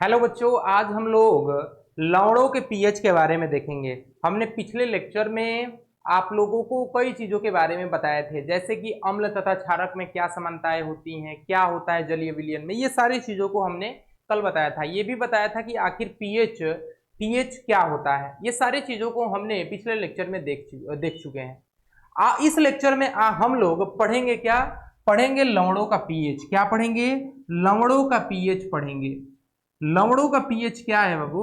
Hello बच्चों, आज हम लोग लवणों के पीएच के बारे में देखेंगे। हमने पिछले लेक्चर में आप लोगों को कई चीज़ों के बारे में बताए थे, जैसे कि अम्ल तथा क्षारक में क्या समानताएं होती हैं, क्या होता है जलीय विलयन में। ये सारी चीज़ों को हमने कल बताया था। ये भी बताया था कि आखिर पीएच पीएच क्या होता है। ये सारी चीज़ों को हमने पिछले लेक्चर में देख चुके हैं। इस लेक्चर में हम लोग पढ़ेंगे क्या? पढ़ेंगे लवणों का पीएच। क्या पढ़ेंगे? लवणों का पीएच पढ़ेंगे। लवणों का पीएच क्या है बाबू?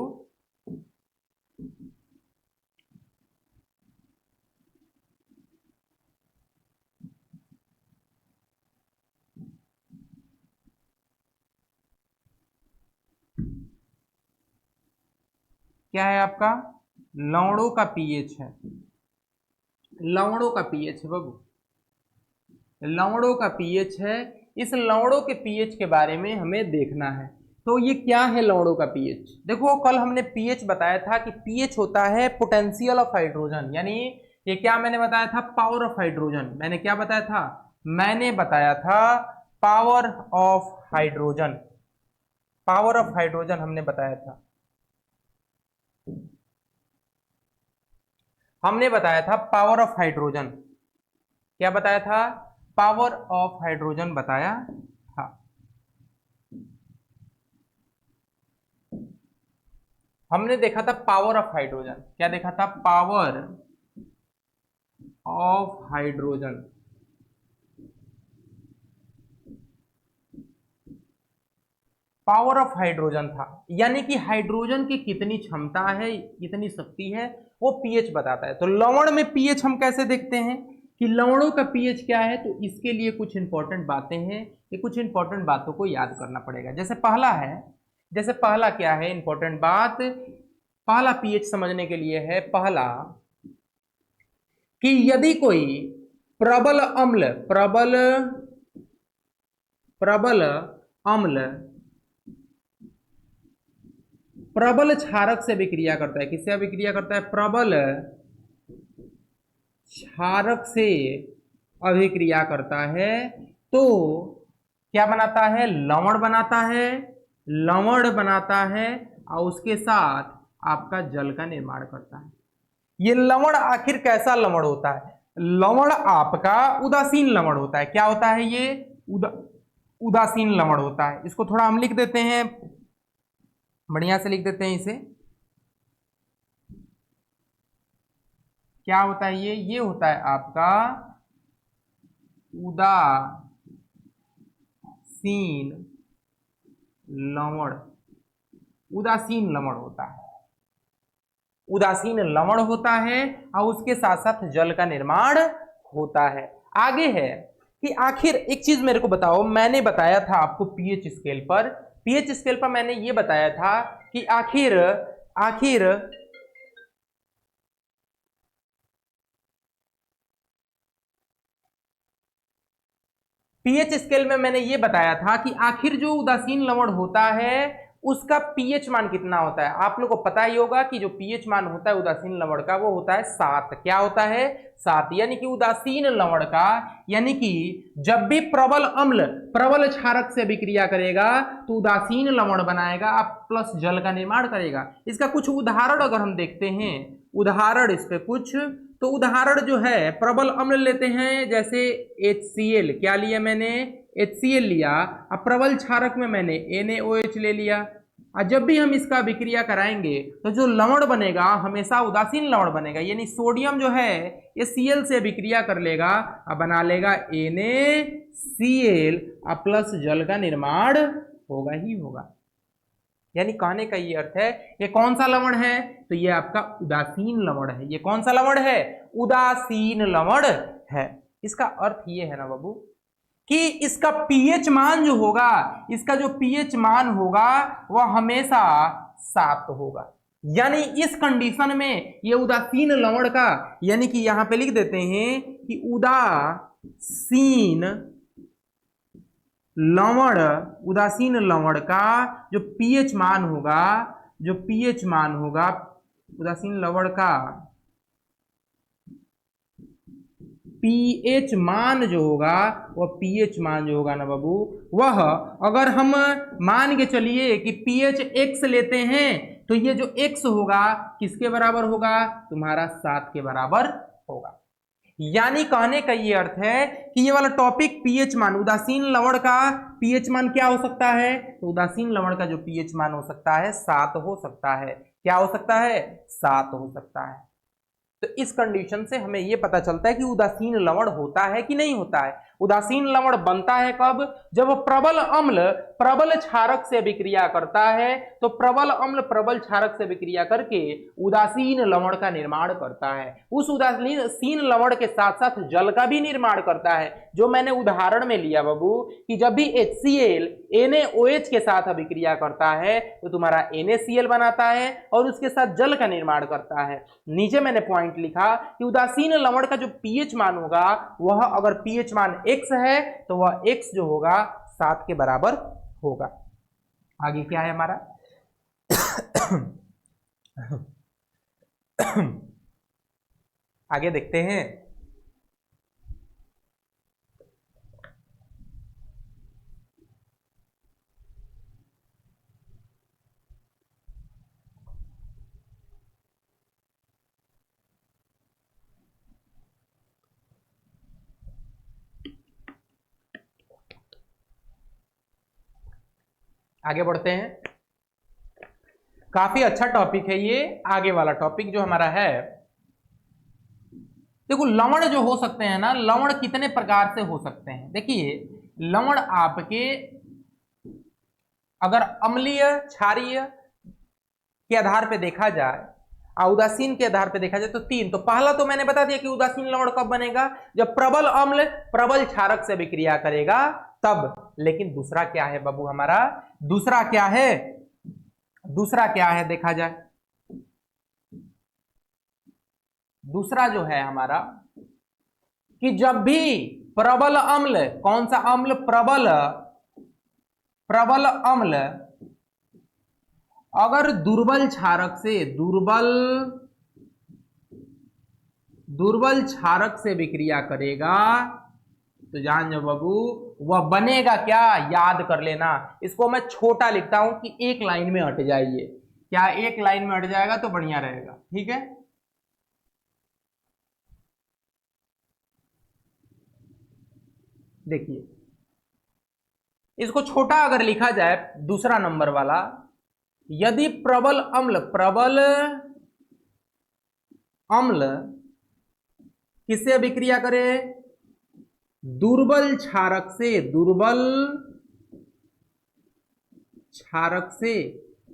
क्या है आपका? लवणों का पीएच है। लवणों का पीएच है बाबू, लवणों का पीएच है। इस लवणों के पीएच के बारे में हमें देखना है। तो ये क्या है लवणों का पीएच? देखो, कल हमने पीएच बताया था कि पीएच होता है पोटेंशियल ऑफ हाइड्रोजन, यानी ये क्या मैंने बताया था? Power of hydrogen. मैंने क्या बताया था? मैंने बताया था power of hydrogen. Power of hydrogen हमने बताया था। हमने बताया था पावर ऑफ हाइड्रोजन। क्या बताया था? पावर ऑफ हाइड्रोजन बताया था। हमने देखा था पावर ऑफ हाइड्रोजन। क्या देखा था? Power of hydrogen. Power of hydrogen था, यानी कि हाइड्रोजन की कितनी क्षमता है, कितनी शक्ति है, वो पीएच बताता है। तो लवण में पीएच हम कैसे देखते हैं कि लवणों का पीएच क्या है? तो इसके लिए कुछ इंपॉर्टेंट बातें हैं। ये कुछ इंपॉर्टेंट बातों को याद करना पड़ेगा। जैसे पहला क्या है इंपॉर्टेंट बात? पहला पीएच समझने के लिए है पहला कि यदि कोई प्रबल अम्ल प्रबल अम्ल प्रबल क्षारक से अभिक्रिया करता है। किससे अभिक्रिया करता है? प्रबल क्षारक से अभिक्रिया करता है, तो क्या बनाता है? लवण बनाता है। लवण बनाता है और उसके साथ आपका जल का निर्माण करता है। ये लवण आखिर कैसा लवण होता है? लवण आपका उदासीन लवण होता है। क्या होता है ये? उदासीन लवण होता है। इसको थोड़ा हम लिख देते हैं, बढ़िया से लिख देते हैं इसे। क्या होता है ये होता है आपका उदासीन लवण। उदासीन लवण होता है। उदासीन लवण होता है और उसके साथ साथ जल का निर्माण होता है। आगे है कि आखिर एक चीज मेरे को बताओ। मैंने बताया था आपको पीएच स्केल पर मैंने ये बताया था कि आखिर पीएच स्केल में मैंने ये बताया था कि आखिर जो उदासीन लवण होता है उसका पीएच मान कितना होता है। आप लोग को पता ही होगा कि जो पीएच मान होता है उदासीन लवण का वो होता है 7। क्या होता है? 7। यानी कि उदासीन लवण का, यानी कि जब भी प्रबल अम्ल प्रबल क्षारक से अभिक्रिया करेगा तो उदासीन लवण बनाएगा प्लस जल का निर्माण करेगा। इसका कुछ उदाहरण अगर हम देखते हैं, उदाहरण इस पे कुछ, तो उदाहरण जो है प्रबल अम्ल लेते हैं, जैसे HCl। क्या लिया मैंने? HCl लिया। अब प्रबल क्षारक में मैंने NaOH ले लिया। और जब भी हम इसका अभिक्रिया कराएंगे तो जो लवण बनेगा हमेशा उदासीन लवण बनेगा, यानी सोडियम जो है ये Cl से अभिक्रिया कर लेगा और बना लेगा NaCl प्लस जल का निर्माण होगा ही होगा। यानी कहने का ये अर्थ है, ये कौन सा लवण है? तो ये आपका उदासीन लवण है। ये कौन सा लवण है? उदासीन लवण है। इसका अर्थ ये है ना बाबू कि इसका पीएच मान जो होगा, इसका जो पीएच मान होगा वह हमेशा 7 होगा। यानी इस कंडीशन में ये उदासीन लवण का, यानी कि यहां पे लिख देते हैं कि उदासीन लवण का जो पीएच मान होगा उदासीन लवण का पीएच मान जो होगा वह पीएच मान जो होगा ना बाबू, वह अगर हम मान के चलिए कि पीएच एक्स लेते हैं तो ये जो एक्स होगा किसके बराबर होगा, तुम्हारा 7 के बराबर होगा। यानी कहने का ये अर्थ है कि ये वाला टॉपिक पीएच मान, उदासीन लवण का पीएच मान क्या हो सकता है, तो उदासीन लवण का जो पीएच मान हो सकता है 7 हो सकता है। क्या हो सकता है, 7 हो सकता है। तो इस कंडीशन से हमें यह पता चलता है कि उदासीन लवण होता है कि नहीं होता है। उदासीन लवण बनता है कब, जब प्रबल अम्ल प्रबल क्षारक से अभिक्रिया करता है, तो प्रबल अम्ल प्रबल क्षारक से अभिक्रिया करके उदासीन लवण का निर्माण करता है। उस उदासीन लवण के साथ साथ जल का भी निर्माण करता है, जो मैंने उदाहरण में लिया बाबू कि जब भी HCl NaOH के साथ अभिक्रिया करता है तो तुम्हारा NaCl बनाता है और उसके साथ जल का निर्माण करता है। नीचे मैंने पॉइंट लिखा कि उदासीन लवण का जो पीएच मान होगा वह अगर पीएच मान x है तो वह x जो होगा 7 के बराबर होगा। आगे क्या है हमारा आगे देखते हैं। आगे बढ़ते हैं। काफी अच्छा टॉपिक है ये आगे वाला टॉपिक जो हमारा है। देखो लवण जो हो सकते हैं ना, लवण कितने प्रकार से हो सकते हैं। देखिए लवण आपके अगर अम्लीय क्षारीय के आधार पे देखा जाए, उदासीन के आधार पे देखा जाए तो 3। तो पहला तो मैंने बता दिया कि उदासीन लवण कब बनेगा, जब प्रबल अम्ल प्रबल क्षारक से अभिक्रिया करेगा तब। लेकिन दूसरा क्या है बाबू हमारा, दूसरा क्या है, दूसरा क्या है देखा जाए, दूसरा जो है हमारा कि जब भी प्रबल अम्ल, कौन सा अम्ल, प्रबल अम्ल अगर दुर्बल क्षारक से दुर्बल क्षारक से विक्रिया करेगा तो जान जाओ बाबू वह बनेगा क्या, याद कर लेना। इसको मैं छोटा लिखता हूं कि एक लाइन में हट जाइए। क्या एक लाइन में हट जाएगा तो बढ़िया रहेगा, ठीक है। देखिए इसको छोटा अगर लिखा जाए, दूसरा नंबर वाला, यदि प्रबल अम्ल किससे अभिक्रिया करे, दुर्बल क्षारक से,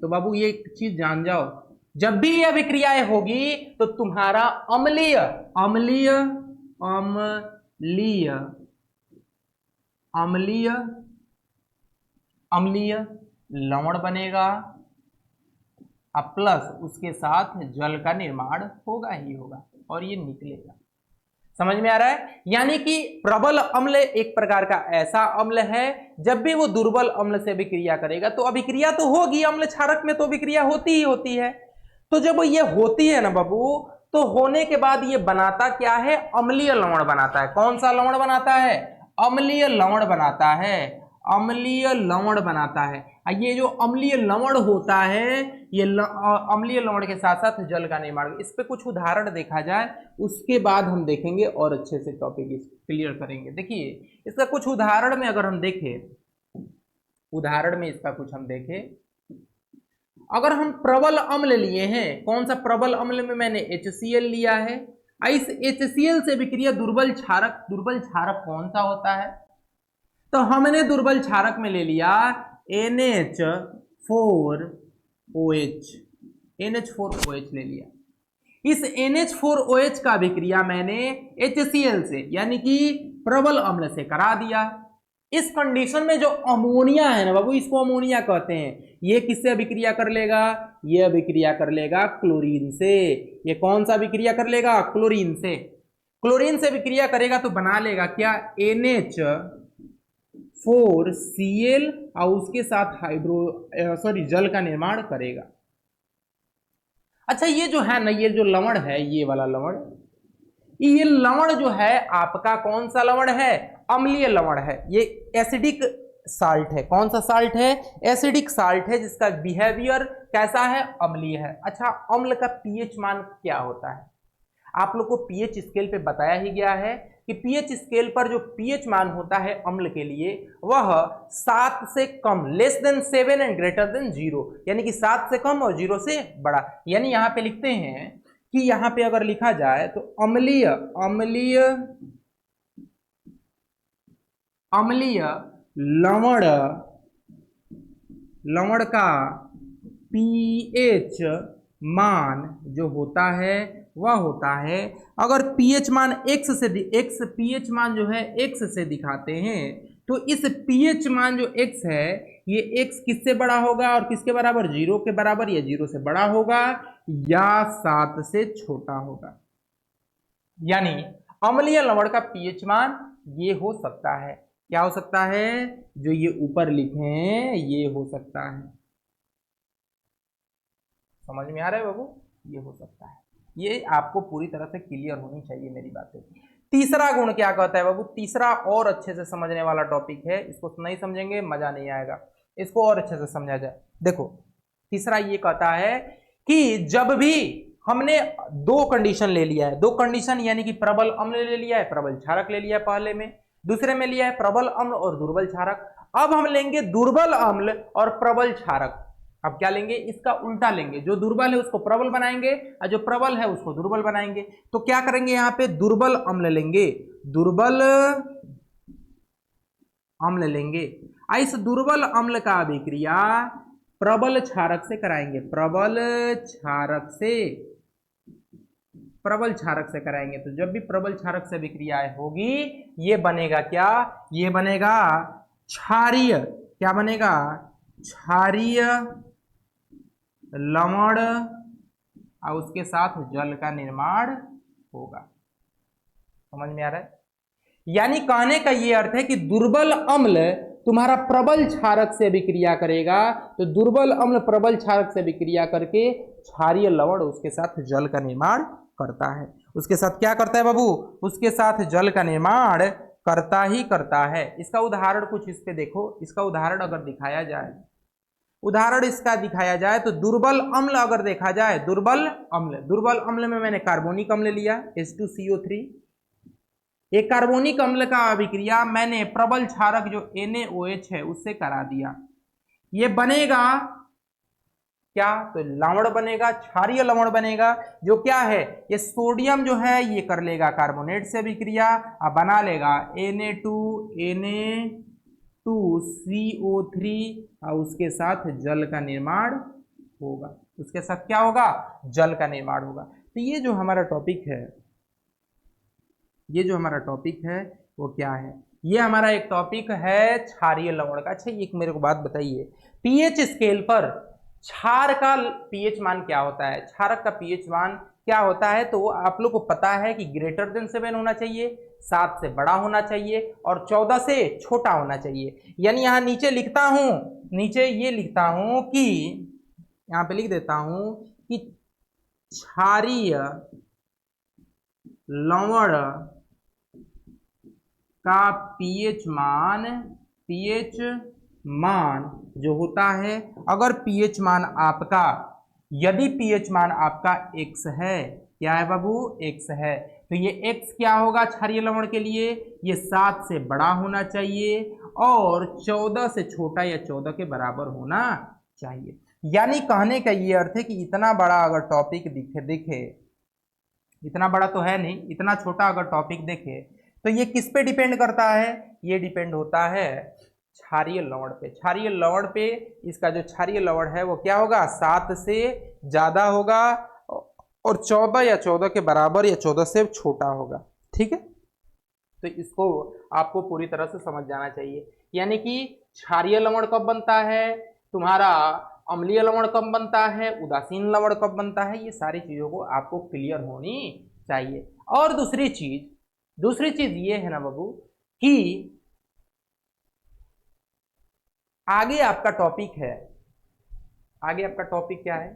तो बाबू ये एक चीज जान जाओ, जब भी ये अभिक्रियाएं होगी तो तुम्हारा अम्लीय लवण बनेगा, अब प्लस उसके साथ जल का निर्माण होगा ही होगा और ये निकलेगा। समझ में आ रहा है। यानी कि प्रबल अम्ल एक प्रकार का ऐसा अम्ल है जब भी वो दुर्बल अम्ल से अभिक्रिया करेगा तो अभिक्रिया तो होगी, अम्ल क्षारक में तो अभिक्रिया होती ही होती है। तो जब ये होती है ना बाबू, तो होने के बाद ये बनाता क्या है, अम्लीय लवण बनाता है। कौन सा लवण बनाता है, अम्लीय लवण बनाता है, अम्लीय लवण बनाता है। ये जो अम्लीय लवण होता है, ये अम्लीय लवण के साथ साथ जल का निर्माण। इस पे कुछ उदाहरण देखा जाए, उसके बाद हम देखेंगे और अच्छे से टॉपिक क्लियर करेंगे। देखिए इसका कुछ उदाहरण में अगर हम देखें, उदाहरण में इसका कुछ हम देखें, अगर हम प्रबल अम्ल लिए हैं, कौन सा प्रबल अम्ल में मैंने HCl लिया है, इस HCl से विक्रिया दुर्बल क्षारक कौन सा होता है, तो हमने दुर्बल क्षारक में ले लिया NH4OH ले लिया। इस NH4OH का अभिक्रिया मैंने HCl से यानी कि प्रबल अम्ल से करा दिया। इस कंडीशन में जो अमोनिया है ना बाबू, इसको अमोनिया कहते हैं, ये किससे अभिक्रिया कर लेगा, ये अभिक्रिया कर लेगा क्लोरीन से। ये कौन सा अभिक्रिया कर लेगा, क्लोरीन से। क्लोरीन से अभिक्रिया करेगा तो बना लेगा क्या, NH4Cl और उसके साथ जल का निर्माण करेगा। अच्छा ये जो है ना, ये जो लवण है, ये वाला लवण, ये लवण जो है आपका कौन सा लवण है? अम्लीय लवण है। ये एसिडिक साल्ट है। कौन सा साल्ट है? एसिडिक साल्ट है, जिसका बिहेवियर कैसा है? अम्लीय है। अच्छा, अम्ल का पीएच मान क्या होता है? आप लोग को पीएच स्केल पे बताया ही गया है कि पीएच स्केल पर जो पीएच मान होता है अम्ल के लिए वह 7 से कम, less than 7 and greater than 0, यानी कि 7 से कम और 0 से बड़ा। यानी यहां पे लिखते हैं कि यहां पे अगर लिखा जाए तो अम्लीय अम्लीय अम्लीय लवण लवण का पीएच मान जो होता है वह होता है, अगर पीएच मान एक्स पीएच मान जो है एक्स से दिखाते हैं तो इस पीएच मान जो एक्स है ये एक्स किससे बड़ा होगा और किसके बराबर? 0 के बराबर या 0 से बड़ा होगा या 7 से छोटा होगा। यानी अम्लीय लवण का पीएच मान ये हो सकता है। क्या हो सकता है? जो ये ऊपर लिखे हैं ये हो सकता है। समझ में आ रहा है बाबू? ये हो सकता है। ये आपको पूरी तरह से क्लियर होनी चाहिए मेरी बातें। तीसरा गुण क्या कहता है बाबू? तीसरा और अच्छे से समझने वाला टॉपिक है, इसको नहीं समझेंगे मजा नहीं आएगा, इसको और अच्छे से समझा जाए। देखो, तीसरा ये कहता है कि जब भी हमने दो कंडीशन ले लिया है, दो कंडीशन यानी कि प्रबल अम्ल ले लिया है, प्रबल क्षारक ले लिया है पहले में, दूसरे में लिया है प्रबल अम्ल और दुर्बल क्षारक। अब हम लेंगे दुर्बल अम्ल और प्रबल क्षारक। अब क्या लेंगे? इसका उल्टा लेंगे, जो दुर्बल है उसको प्रबल बनाएंगे और जो प्रबल है उसको दुर्बल बनाएंगे। तो क्या करेंगे? यहां पे दुर्बल अम्ल लेंगे, दुर्बल अम्ल लेंगे। इस दुर्बल अम्ल का अभिक्रिया प्रबल क्षारक से कराएंगे, प्रबल क्षारक से कराएंगे। तो जब भी प्रबल क्षारक से अभिक्रिया होगी ये बनेगा क्या? ये बनेगा क्षारीय। क्या बनेगा? क्षारीय लवण और उसके साथ जल का निर्माण होगा। समझ में आ रहा है? यानी कहने का ये अर्थ है कि दुर्बल अम्ल तुम्हारा प्रबल क्षारक से अभिक्रिया करेगा, तो दुर्बल अम्ल प्रबल क्षारक से अभिक्रिया करके क्षारीय लवण उसके साथ जल का निर्माण करता है। उसके साथ क्या करता है बाबू? उसके साथ जल का निर्माण करता ही करता है। इसका उदाहरण कुछ इस पे देखो। इसका उदाहरण अगर दिखाया जाए, उदाहरण इसका दिखाया जाए तो दुर्बल अम्ल अगर देखा जाए, दुर्बल अम्ल में मैंने कार्बोनिक अम्ल लिया H2CO3। एक कार्बोनिक अम्ल का अभिक्रिया मैंने प्रबल क्षारक जो NaOH है उससे करा दिया। ये बनेगा क्या? तो लवण बनेगा, क्षारीय लवण बनेगा, जो क्या है? ये सोडियम जो है ये कर लेगा कार्बोनेट से अभिक्रिया और बना लेगा Na2CO3 और उसके साथ जल का निर्माण होगा। उसके साथ क्या होगा? जल का निर्माण होगा। तो ये जो हमारा टॉपिक है, ये जो हमारा टॉपिक है वो क्या है? ये हमारा एक टॉपिक है क्षारीय लवण का। अच्छा, एक मेरे को बात बताइए, पीएच स्केल पर क्षार का पीएच मान क्या होता है? क्षारक का पीएच मान क्या होता है? तो आप लोग को पता है कि ग्रेटर देन 7 होना चाहिए, 7 से बड़ा होना चाहिए और 14 से छोटा होना चाहिए। यानी यहां नीचे लिखता हूं, नीचे ये लिखता हूं कि यहां पे लिख देता हूं कि क्षारीय लवण का पीएच मान जो होता है, अगर पीएच मान आपका, यदि पीएच मान आपका x है, क्या है बाबू? x है, तो ये x क्या होगा क्षारीय लवण के लिए? ये 7 से बड़ा होना चाहिए और 14 से छोटा या 14 के बराबर होना चाहिए। यानी कहने का ये अर्थ है कि इतना बड़ा अगर टॉपिक दिखे, इतना बड़ा तो है नहीं, इतना छोटा अगर टॉपिक देखे तो ये किस पे डिपेंड करता है? ये डिपेंड होता है क्षारीय लवण पे। क्षारीय लवण पे इसका जो क्षारीय लवण है वो क्या होगा? 7 से ज्यादा होगा और 14 या 14 के बराबर या 14 से छोटा होगा। ठीक है, तो इसको आपको पूरी तरह से समझ जाना चाहिए। यानी कि क्षारीय लवण कब बनता है, तुम्हारा अम्लीय लवण कब बनता है, उदासीन लवण कब बनता है, ये सारी चीजों को आपको क्लियर होनी चाहिए। और दूसरी चीज ये है ना बाबू कि आगे आपका टॉपिक है, आगे आपका टॉपिक क्या है?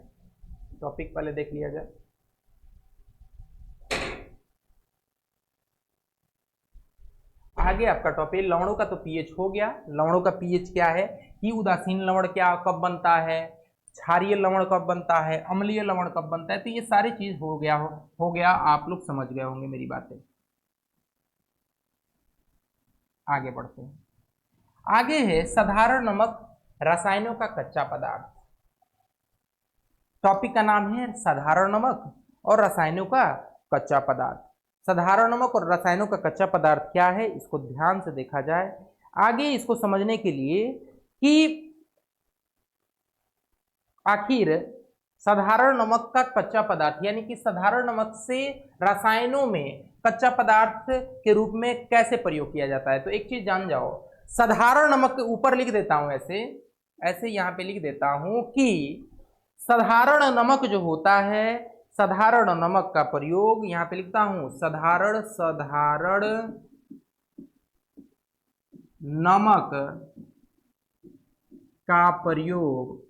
टॉपिक पहले देख लिया जाए। आगे आपका टॉपिक लवणों का तो पीएच हो गया। लवणों का पीएच क्या है कि उदासीन लवण क्या कब बनता है, क्षारीय लवण कब बनता है, अम्लीय लवण कब बनता है, तो ये सारी चीज हो गया, आप लोग समझ गए होंगे मेरी बातें। आगे बढ़ते हैं। आगे है साधारण नमक रसायनों का कच्चा पदार्थ। टॉपिक का नाम है साधारण नमक और रसायनों का कच्चा पदार्थ। साधारण नमक और रसायनों का कच्चा पदार्थ क्या है, इसको ध्यान से देखा जाए। आगे इसको समझने के लिए कि आखिर साधारण नमक का कच्चा पदार्थ यानी कि साधारण नमक से रसायनों में कच्चा पदार्थ के रूप में कैसे प्रयोग किया जाता है। तो एक चीज जान जाओ, साधारण नमक के ऊपर लिख देता हूं, ऐसे यहां पे लिख देता हूं कि साधारण नमक जो होता है, साधारण नमक का प्रयोग यहां पे लिखता हूं, साधारण नमक का प्रयोग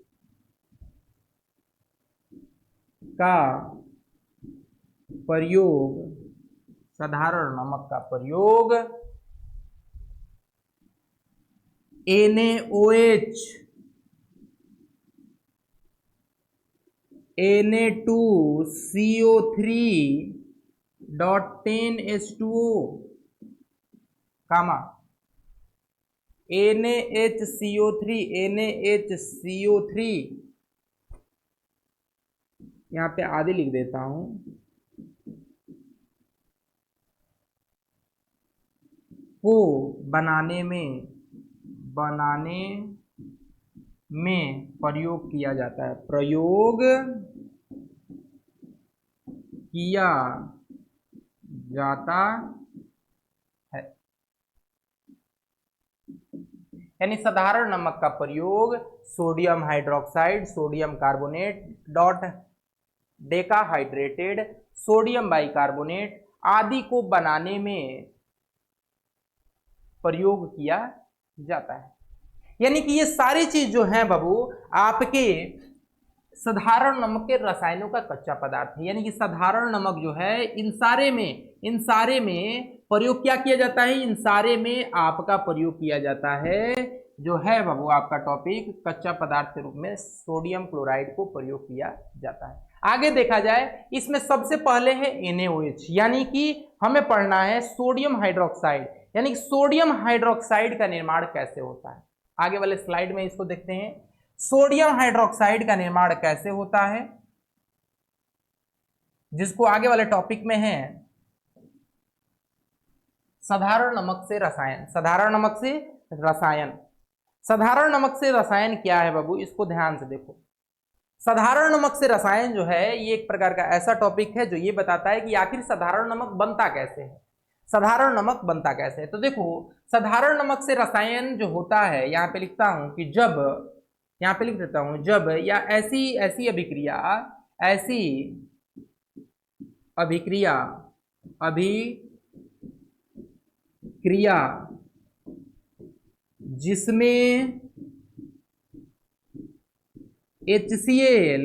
साधारण नमक का प्रयोग NaOH, Na2CO3.10H2O, NaHCO3 यहां पे आदि लिख देता हूं, को बनाने में प्रयोग किया जाता है, है। यानी साधारण नमक का प्रयोग sodium hydroxide, sodium carbonate dot decahydrated sodium bicarbonate आदि को बनाने में प्रयोग किया जाता है। यानी कि ये सारी चीज जो है बाबू आपके साधारण नमक के रसायनों का कच्चा पदार्थ है। यानी कि साधारण नमक जो है इन सारे में प्रयोग क्या किया जाता है, इन सारे में आपका प्रयोग किया जाता है जो है बाबू आपका टॉपिक कच्चा पदार्थ के रूप में सोडियम क्लोराइड को प्रयोग किया जाता है। आगे देखा जाए इसमें सबसे पहले है NaOH, यानी कि हमें पढ़ना है सोडियम हाइड्रोक्साइड, यानी कि सोडियम हाइड्रोक्साइड का निर्माण कैसे होता है। आगे वाले स्लाइड में इसको देखते हैं, सोडियम हाइड्रोक्साइड का निर्माण कैसे होता है, जिसको आगे वाले टॉपिक में है साधारण नमक से रसायन। साधारण नमक से रसायन क्या है बाबू, इसको ध्यान से देखो। साधारण नमक से रसायन जो है ये एक प्रकार का ऐसा टॉपिक है जो ये बताता है कि आखिर साधारण नमक बनता कैसे है, साधारण नमक बनता कैसे है। तो देखो साधारण नमक से रसायन जो होता है, यहाँ पे लिखता हूं कि जब, यहाँ पे लिख देता हूं, जब या ऐसी अभिक्रिया जिसमें HCl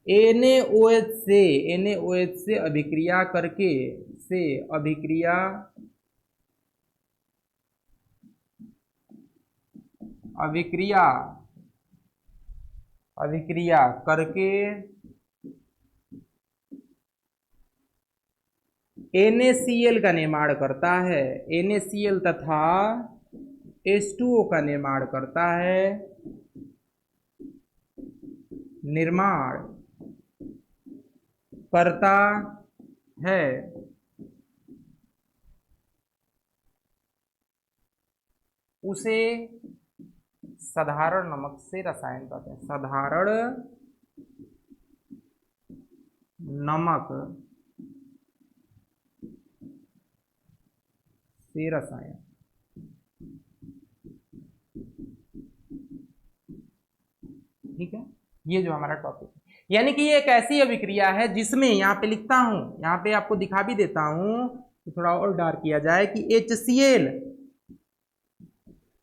NaOH से अभिक्रिया करके NaCl का निर्माण करता है, NaCl तथा H2O का निर्माण करता है, उसे साधारण नमक से रसायन कहते हैं। साधारण नमक से रसायन, ठीक है, ये जो हमारा टॉपिक है। यानी कि ये एक ऐसी अभिक्रिया है जिसमें, यहाँ पे लिखता हूं, यहाँ पे आपको दिखा भी देता हूं तो थोड़ा और डार्क किया जाए कि HCl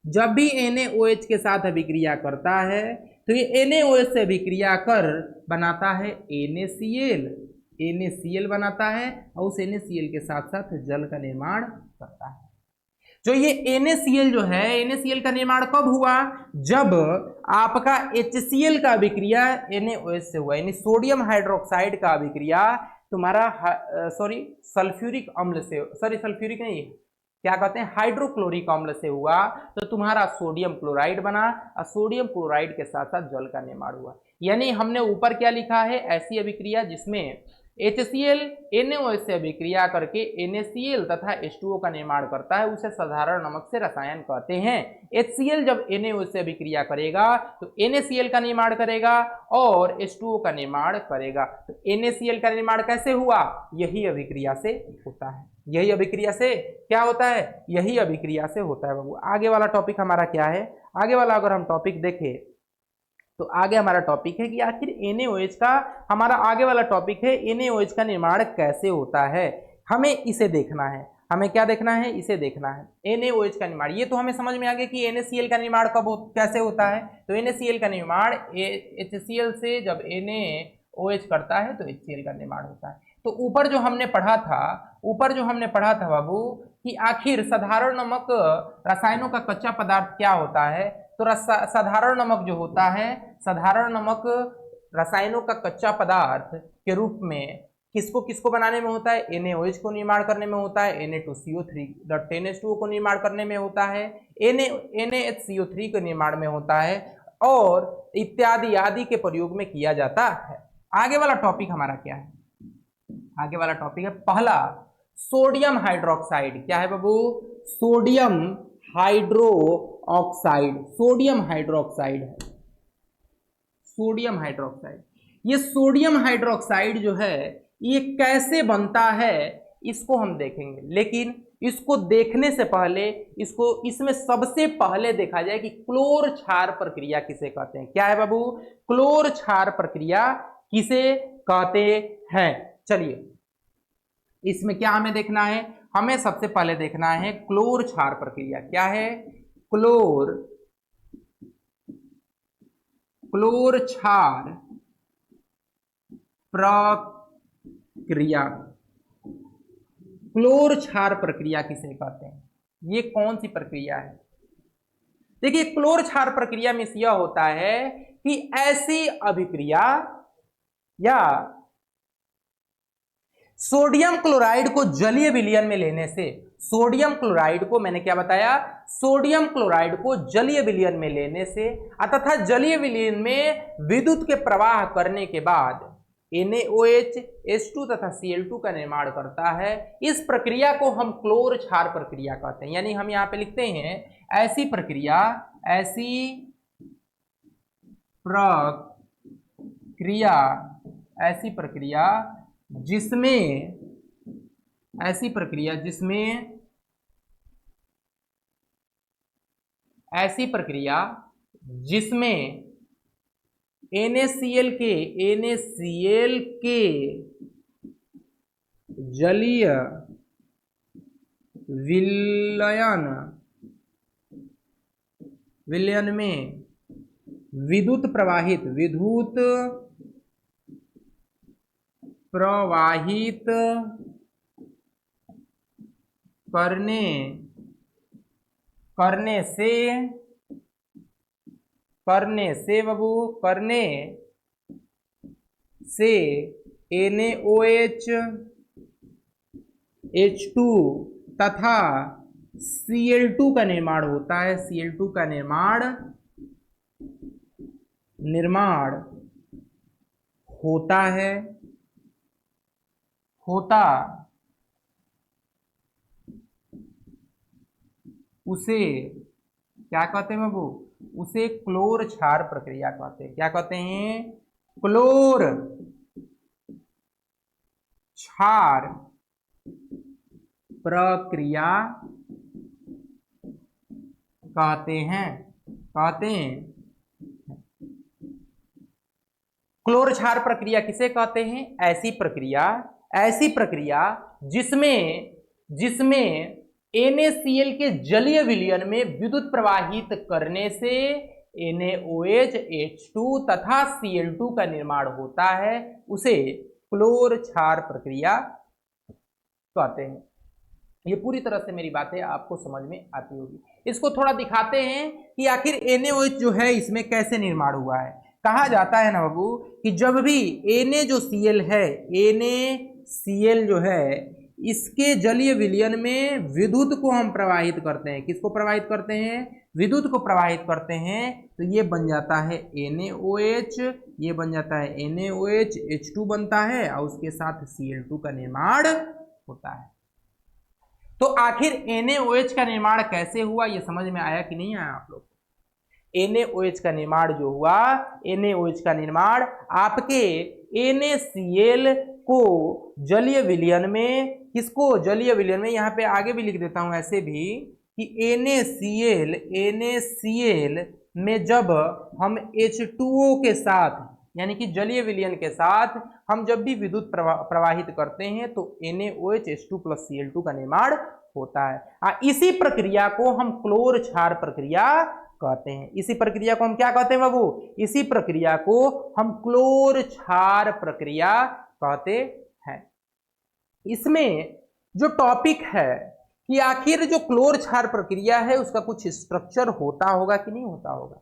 जब भी NaOH के साथ अभिक्रिया करता है तो ये NaOH से अभिक्रिया कर बनाता है NaCl बनाता है और उस NaCl के साथ साथ जल का निर्माण करता है। जो ये NaCl जो है, NaCl का निर्माण कब हुआ? जब आपका HCl का अभिक्रिया NaOH से हुआ, यानी सोडियम हाइड्रोक्साइड का अभिक्रिया तुम्हारा सल्फ्यूरिक अम्ल से, सल्फ्यूरिक नहीं, क्या कहते हैं, हाइड्रोक्लोरिक अम्ल से हुआ, तो तुम्हारा सोडियम क्लोराइड बना और सोडियम क्लोराइड के साथ साथ जल का निर्माण हुआ। यानी हमने ऊपर क्या लिखा है, ऐसी अभिक्रिया जिसमें HCl NaOH से अभिक्रिया करके NaCl तथा H2O का निर्माण करता है, उसे साधारण नमक से रसायन कहते हैं। HCl जब NaOH से अभिक्रिया करेगा तो NaCl का निर्माण करेगा और H2O का निर्माण करेगा। तो NaCl का निर्माण कैसे हुआ? यही अभिक्रिया से होता है। यही अभिक्रिया से क्या होता है? यही अभिक्रिया से होता है बाबू। आगे वाला टॉपिक हमारा क्या है? आगे वाला अगर हम टॉपिक देखें तो आगे हमारा टॉपिक है कि आखिर NaOH का, हमारा आगे वाला टॉपिक है NaOH का निर्माण कैसे होता है। हमें इसे देखना है। हमें क्या देखना है? इसे देखना है। NaOH का निर्माण, ये तो हमें समझ में आ गया कि NaCl का निर्माण कैसे होता है। तो NaCl का निर्माण HCl से जब NaOH करता है तो HCl का निर्माण होता है। तो ऊपर जो हमने पढ़ा था बाबू कि आखिर साधारण नमक रसायनों का कच्चा पदार्थ क्या होता है। तो साधारण नमक जो होता है, साधारण नमक रसायनों का कच्चा पदार्थ के रूप में किसको किसको बनाने में होता है? NaOH को निर्माण करने में होता है, Na2CO3 10H2O को निर्माण करने में होता है, NaHCO3 के निर्माण में होता है और इत्यादि आदि के प्रयोग में किया जाता है। आगे वाला टॉपिक हमारा क्या है? आगे वाला टॉपिक है पहला सोडियम हाइड्रोक्साइड। क्या है बाबू? Sodium hydroxide. सोडियम हाइड्रोक्साइड है, सोडियम हाइड्रोक्साइड। ये सोडियम हाइड्रोक्साइड जो है ये कैसे बनता है इसको हम देखेंगे, लेकिन इसको देखने से पहले इसमें सबसे पहले देखा जाए कि क्लोर क्षार प्रक्रिया किसे कहते हैं। क्या है बाबू? क्लोर क्षार प्रक्रिया किसे कहते हैं। चलिए इसमें क्या हमें देखना है? हमें सबसे पहले देखना है क्लोर क्षार प्रक्रिया। क्या है? क्लोर क्षार प्रक्रिया। क्लोर क्षार प्रक्रिया किसे कहते हैं? ये कौन सी प्रक्रिया है? देखिए क्लोर क्षार प्रक्रिया में यह होता है कि ऐसी अभिक्रिया या सोडियम क्लोराइड को जलीय विलयन में लेने से, सोडियम क्लोराइड को, मैंने क्या बताया, सोडियम क्लोराइड को जलीय विलयन में लेने से तथा जलीय विलयन में विद्युत के प्रवाह करने के बाद NaOH H2 तथा Cl2 का निर्माण करता है। इस प्रक्रिया को हम क्लोर क्षार प्रक्रिया कहते हैं। यानी हम यहां पे लिखते हैं ऐसी प्रक्रिया जिसमें NaCl के जलीय विलयन में विद्युत प्रवाहित करने से NaOH H2 तथा Cl2 का निर्माण होता है। Cl2 का निर्माण होता है, उसे क्या कहते हैं बाबू? उसे क्लोर क्षार प्रक्रिया कहते हैं। क्या कहते हैं? क्लोर क्षार प्रक्रिया कहते हैं। क्लोर क्षार प्रक्रिया किसे कहते हैं? ऐसी प्रक्रिया जिसमें NaCl के जलीय विलयन में विद्युत प्रवाहित करने से NaOH H2 तथा Cl2 का निर्माण होता है, उसे क्लोर क्षार प्रक्रिया कहते हैं। ये पूरी तरह से मेरी बातें आपको समझ में आती होगी। इसको थोड़ा दिखाते हैं कि आखिर NaOH जो है इसमें कैसे निर्माण हुआ है। कहा जाता है ना बाबू कि जब भी Na है, NaCl जो है, इसके जलीय विलयन में विद्युत को हम प्रवाहित करते हैं। किसको प्रवाहित करते हैं? विद्युत को प्रवाहित करते हैं। तो ये बन जाता है NaOH, ये बन जाता है NaOH, H2 बनता है और उसके साथ Cl2 का निर्माण होता है। तो आखिर NaOH का निर्माण कैसे हुआ, ये समझ में आया कि नहीं आया आप लोग? NaOH का निर्माण जो हुआ, NaOH का निर्माण आपके NaCl को जलीय विलयन में, किसको जलीय विलयन में, यहाँ पे आगे भी लिख देता हूं ऐसे भी कि NaCl में जब हम H2O के साथ, यानी कि जलीय विलयन के साथ हम जब भी विद्युत प्रवाहित करते हैं तो NaOH H2 + Cl2 का निर्माण होता है। इसी प्रक्रिया को हम क्लोर क्षार प्रक्रिया कहते हैं। इसी प्रक्रिया को हम क्या कहते हैं बाबू? इसी प्रक्रिया को हम क्लोर क्षार प्रक्रिया कहते हैं। इसमें जो टॉपिक है कि आखिर जो क्लोर क्षार प्रक्रिया है उसका कुछ स्ट्रक्चर होता होगा कि नहीं होता होगा?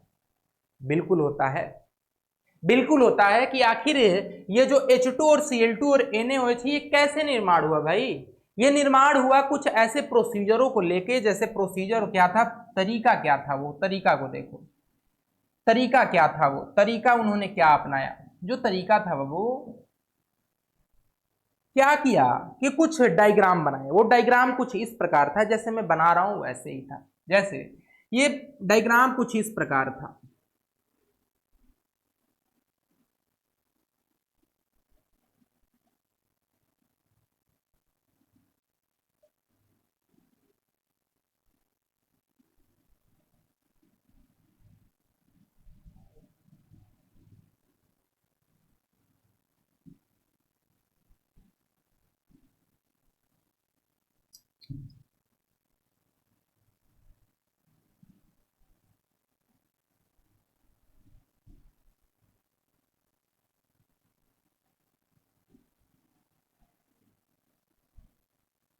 बिल्कुल होता है, बिल्कुल होता है कि आखिर ये जो H2 और Cl2 और NaOH ये कैसे निर्माण हुआ भाई? ये निर्माण हुआ कुछ ऐसे प्रोसीजरों को लेके। जैसे प्रोसीजर क्या था, तरीका क्या था, वो तरीका को देखो। तरीका क्या था? वो तरीका उन्होंने क्या अपनाया? जो तरीका था वो क्या किया कि कुछ डायग्राम बनाए। वो डायग्राम कुछ इस प्रकार था, जैसे मैं बना रहा हूं वैसे ही था। जैसे ये डायग्राम कुछ इस प्रकार था।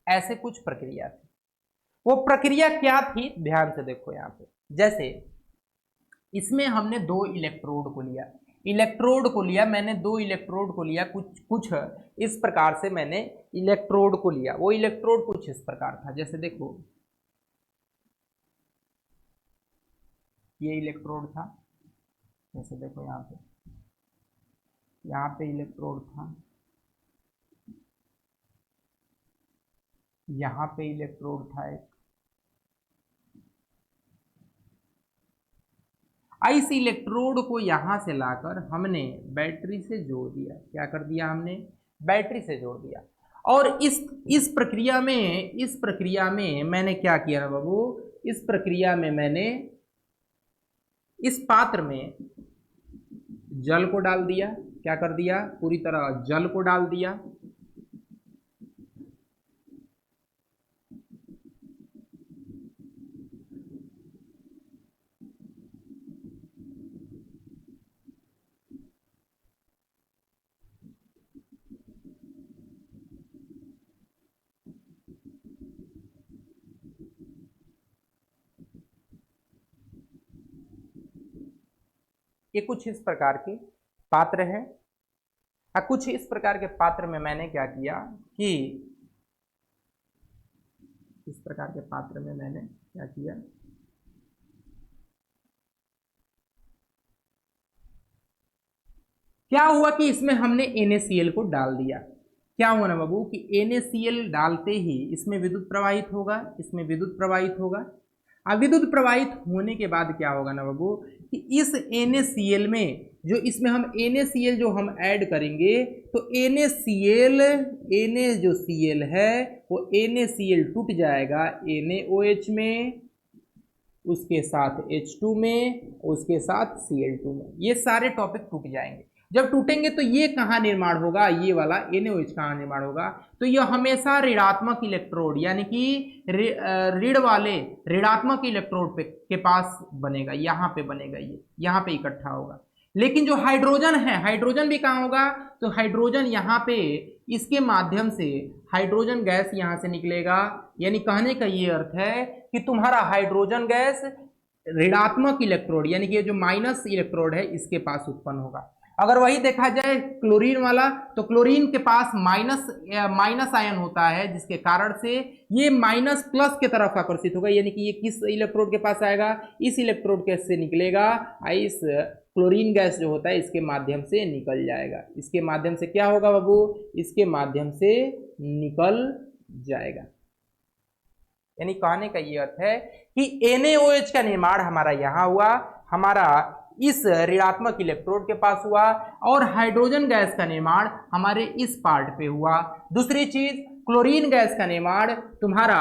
ऐसे कुछ प्रक्रिया थी। वो प्रक्रिया क्या थी, ध्यान से देखो यहां पे। जैसे इसमें हमने दो इलेक्ट्रोड को लिया, मैंने दो इलेक्ट्रोड को लिया, कुछ इस प्रकार से मैंने इलेक्ट्रोड को लिया। वो इलेक्ट्रोड कुछ इस प्रकार था। जैसे देखो ये इलेक्ट्रोड था, जैसे देखो यहाँ पे इलेक्ट्रोड था, यहाँ पे इलेक्ट्रोड था एक। इस इलेक्ट्रोड को यहां से लाकर हमने बैटरी से जोड़ दिया। क्या कर दिया हमने? बैटरी से जोड़ दिया। और इस प्रक्रिया में मैंने क्या किया ना बाबू? इस प्रक्रिया में मैंने इस पात्र में जल को डाल दिया। क्या कर दिया? पूरी तरह जल को डाल दिया। ये कुछ इस प्रकार के पात्र है। कुछ इस प्रकार के पात्र में मैंने क्या किया कि इस प्रकार के पात्र में मैंने क्या किया, क्या हुआ कि इसमें हमने NaCl को डाल दिया। क्या हुआ ना बाबू कि NaCl डालते ही इसमें विद्युत प्रवाहित होगा, इसमें विद्युत प्रवाहित होगा। अब विद्युत प्रवाहित होने के बाद क्या होगा ना बाबू कि इस NaCl में जो इसमें हम NaCl जो हम ऐड करेंगे तो NaCl जो Cl है वो NaCl टूट जाएगा NaOH में, उसके साथ H2 में, उसके साथ Cl2 में। ये सारे टॉपिक टूट जाएंगे। जब टूटेंगे तो ये कहाँ निर्माण होगा? ये वाला NaOH कहाँ निर्माण होगा? तो ये हमेशा ऋणात्मक इलेक्ट्रोड यानी कि ऋण वाले ऋणात्मक इलेक्ट्रोड के पास बनेगा। यहाँ पे बनेगा, ये यहाँ पे इकट्ठा होगा। लेकिन जो हाइड्रोजन है, हाइड्रोजन भी कहाँ होगा? तो हाइड्रोजन यहाँ पे इसके माध्यम से हाइड्रोजन गैस यहां से निकलेगा। यानी कहने का ये अर्थ है कि तुम्हारा हाइड्रोजन गैस ऋणात्मक इलेक्ट्रोड यानी कि जो माइनस इलेक्ट्रोड है इसके पास उत्पन्न होगा। अगर वही देखा जाए क्लोरीन वाला, तो क्लोरीन के पास माइनस आयन होता है, जिसके कारण से ये माइनस प्लस के तरफ आकर्षित होगा। यानी कि ये किस इलेक्ट्रोड के पास आएगा, इस इलेक्ट्रोड के से निकलेगा, इस क्लोरीन गैस जो होता है इसके माध्यम से निकल जाएगा। इसके माध्यम से क्या होगा बाबू, इसके माध्यम से निकल जाएगा। यानी कहने का ये अर्थ है कि NaOH का निर्माण हमारा यहां हुआ, हमारा इस ऋणात्मक इलेक्ट्रोड के पास हुआ, और हाइड्रोजन गैस का निर्माण हमारे इस पार्ट पे हुआ। दूसरी चीज, क्लोरीन गैस का निर्माण तुम्हारा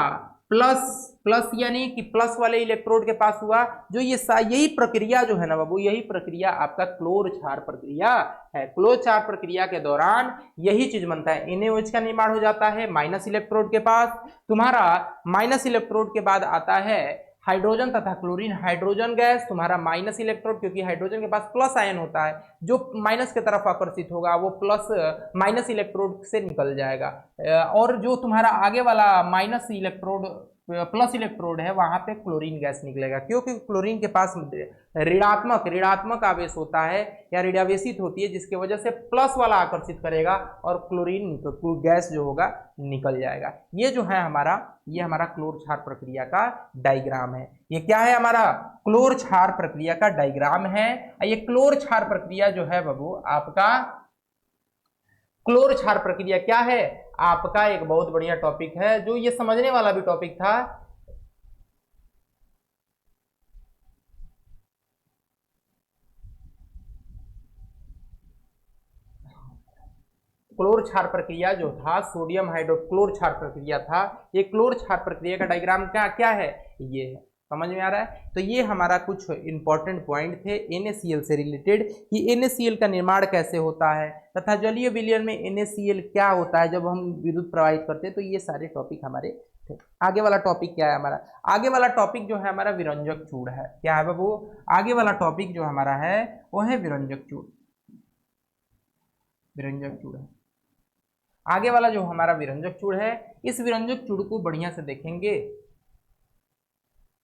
प्लस यानी कि प्लस वाले इलेक्ट्रोड के पास हुआ। जो यही प्रक्रिया जो है ना बाबू, यही प्रक्रिया आपका क्लोर क्षार प्रक्रिया है। क्लोर क्षार प्रक्रिया के दौरान यही चीज बनता है, NaOH का निर्माण हो जाता है माइनस इलेक्ट्रोड के पास। तुम्हारा माइनस इलेक्ट्रोड के बाद आता है हाइड्रोजन तथा क्लोरीन, हाइड्रोजन गैस तुम्हारा माइनस इलेक्ट्रोड, क्योंकि हाइड्रोजन के पास प्लस आयन होता है, जो माइनस के तरफ आकर्षित होगा वो प्लस माइनस इलेक्ट्रोड से निकल जाएगा। और जो तुम्हारा आगे वाला माइनस इलेक्ट्रोड प्लस इलेक्ट्रोड है वहां पे क्लोरीन गैस निकलेगा, क्योंकि क्लोरीन के पास ऋणात्मक आवेश होता है या ऋणावेशित होती है, जिसकी वजह से प्लस वाला आकर्षित करेगा और क्लोरीन गैस जो होगा निकल जाएगा। ये जो है ये हमारा क्लोर क्षार प्रक्रिया का डायग्राम है। ये क्या है, हमारा क्लोर क्षार प्रक्रिया का डायग्राम है। ये क्लोर क्षार प्रक्रिया जो है बाबू आपका, क्लोर क्षार प्रक्रिया क्या है आपका, एक बहुत बढ़िया टॉपिक है, जो ये समझने वाला भी टॉपिक था। क्लोर क्षार प्रक्रिया जो था, सोडियम हाइड्रोक्लोर क्षार प्रक्रिया था, ये क्लोर क्षार प्रक्रिया का डायग्राम क्या है, ये है। समझ में आ रहा है। तो ये हमारा कुछ इंपॉर्टेंट पॉइंट थे NaCl से रिलेटेड, कि NaCl का निर्माण कैसे होता है तथा जलीय विलयन में NaCl क्या होता है जब हम विद्युत प्रवाहित करते हैं। तो ये सारे टॉपिक हमारे थे। आगे वाला टॉपिक क्या है हमारा, आगे वाला टॉपिक जो है हमारा विरंजक चूड़ है। क्या है बाबू, आगे वाला टॉपिक जो हमारा है वो है विरंजक चूड़। विरंजक चूड़ है आगे वाला जो हमारा विरंजक चूड़ है। इस विरंजक चूड़ को बढ़िया से देखेंगे